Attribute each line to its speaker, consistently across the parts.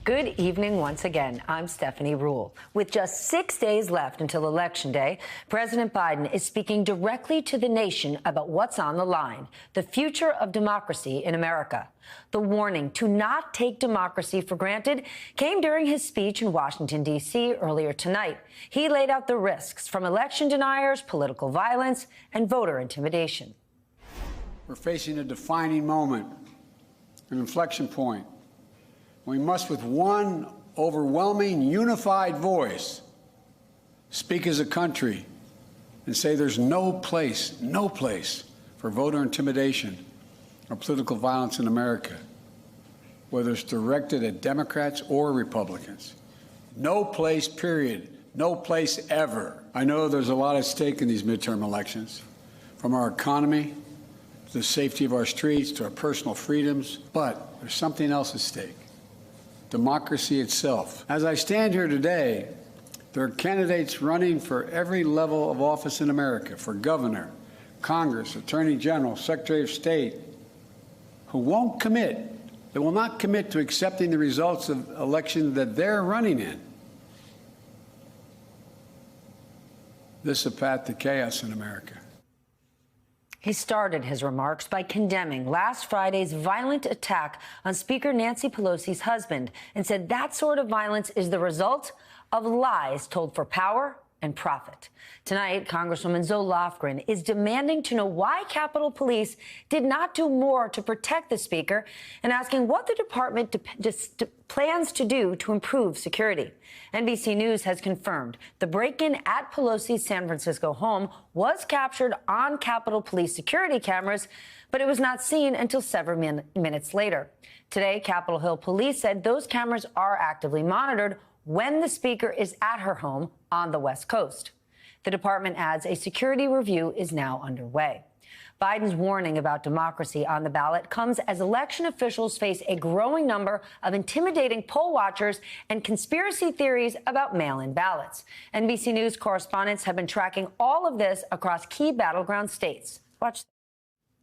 Speaker 1: Good evening once again. I'm Stephanie Ruhle. With just 6 days left until Election Day, President Biden is speaking directly to the nation about what's on the line, the future of democracy in America. The warning to not take democracy for granted came during his speech in Washington, D.C. earlier tonight. He laid out the risks from election deniers, political violence, and voter intimidation.
Speaker 2: We're facing a defining moment, an inflection point. We must, with one overwhelming, unified voice, speak as a country and say there's no place for voter intimidation or political violence in America, whether it's directed at Democrats or Republicans. No place, period. No place ever. I know there's a lot at stake in these midterm elections, from our economy to the safety of our streets to our personal freedoms, but there's something else at stake. Democracy itself. As I stand here today, there are candidates running for every level of office in America, for governor, Congress, Attorney General, Secretary of State, who won't commit. They will not commit to accepting the results of elections that they're running in. This is a path to chaos in America.
Speaker 1: He started his remarks by condemning last Friday's violent attack on Speaker Nancy Pelosi's husband and said that sort of violence is the result of lies told for power and profit. Tonight, Congresswoman Zoe Lofgren is demanding to know why Capitol Police did not do more to protect the Speaker and asking what the department plans to do to improve security. NBC News has confirmed the break-in at Pelosi's San Francisco home was captured on Capitol Police security cameras, but it was not seen until several minutes later. Today, Capitol Hill Police said those cameras are actively monitored when the Speaker is at her home on the West Coast. The department adds a security review is now underway. Biden's warning about democracy on the ballot comes as election officials face a growing number of intimidating poll watchers and conspiracy theories about mail-in ballots. NBC News correspondents have been tracking all of this across key battleground states. Watch.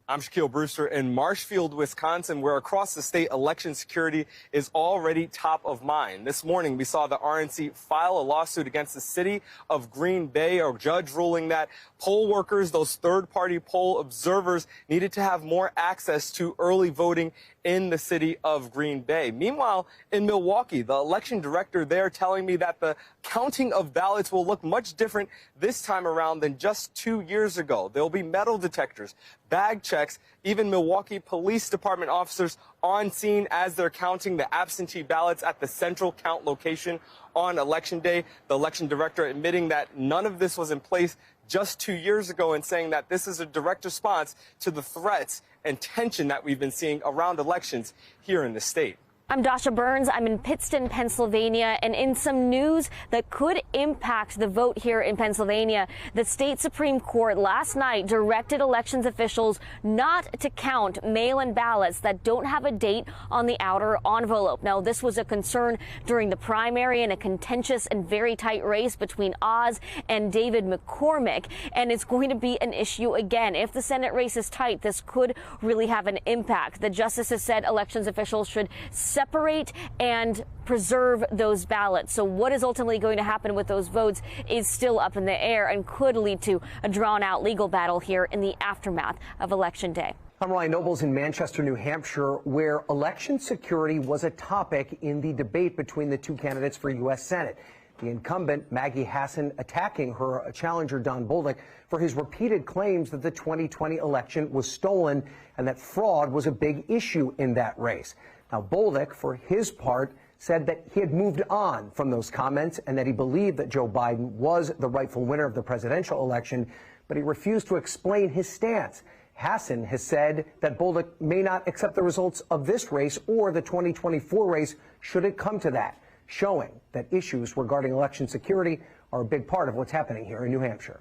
Speaker 3: I'm Shaquille Brewster in Marshfield, Wisconsin, where across the state election security is already top of mind. This morning, we saw the RNC file a lawsuit against the city of Green Bay, a judge ruling that poll workers, those third-party poll observers, needed to have more access to early voting in the city of Green Bay. Meanwhile, in Milwaukee, the election director there telling me that the counting of ballots will look much different this time around than just 2 years ago. There will be metal detectors, bag checks, even Milwaukee Police Department officers on scene as they're counting the absentee ballots at the central count location on Election Day. The election director admitting that none of this was in place just 2 years ago and saying that this is a direct response to the threats and tension that we've been seeing around elections here in the state.
Speaker 4: I'm Dasha Burns. I'm in Pittston, Pennsylvania, and in some news that could impact the vote here in Pennsylvania, the state Supreme Court last night directed elections officials not to count mail-in ballots that don't have a date on the outer envelope. Now, this was a concern during the primary in a contentious and very tight race between Oz and David McCormick, and it's going to be an issue again. If the Senate race is tight, this could really have an impact. The justices said elections officials should separate and preserve those ballots. So what is ultimately going to happen with those votes is still up in the air and could lead to a drawn-out legal battle here in the aftermath of Election Day.
Speaker 5: I'm Ryan Nobles in Manchester, New Hampshire, where election security was a topic in the debate between the two candidates for U.S. Senate. The incumbent, Maggie Hassan, attacking her challenger, Don Bolduc, for his repeated claims that the 2020 election was stolen and that fraud was a big issue in that race. Now, Bolduc, for his part, said that he had moved on from those comments and that he believed that Joe Biden was the rightful winner of the presidential election, but he refused to explain his stance. Hassan has said that Bolduc may not accept the results of this race or the 2024 race should it come to that, showing that issues regarding election security are a big part of what's happening here in New Hampshire.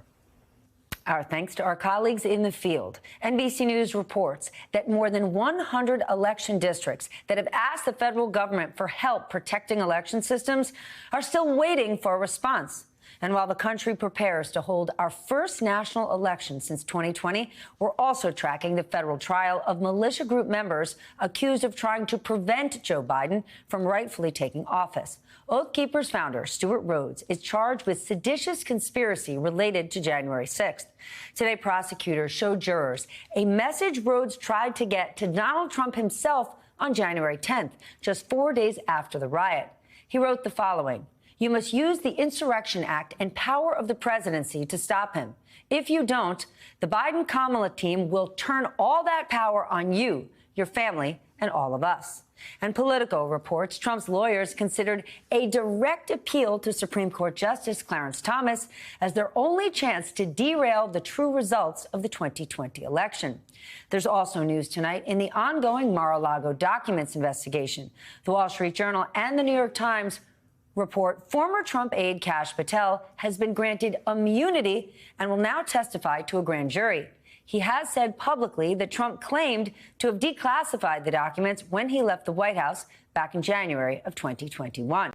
Speaker 1: Our thanks to our colleagues in the field. NBC News reports that more than 100 election districts that have asked the federal government for help protecting election systems are still waiting for a response. And while the country prepares to hold our first national election since 2020, we're also tracking the federal trial of militia group members accused of trying to prevent Joe Biden from rightfully taking office. Oath Keepers founder Stewart Rhodes is charged with seditious conspiracy related to January 6th. Today, prosecutors showed jurors a message Rhodes tried to get to Donald Trump himself on January 10th, just 4 days after the riot. He wrote the following: "You must use the Insurrection Act and power of the presidency to stop him. If you don't, the Biden-Kamala team will turn all that power on you, your family, and all of us." And Politico reports Trump's lawyers considered a direct appeal to Supreme Court Justice Clarence Thomas as their only chance to derail the true results of the 2020 election. There's also news tonight in the ongoing Mar-a-Lago documents investigation. The Wall Street Journal and the New York Times report former Trump aide Kash Patel has been granted immunity and will now testify to a grand jury. He has said publicly that Trump claimed to have declassified the documents when he left the White House back in January of 2021.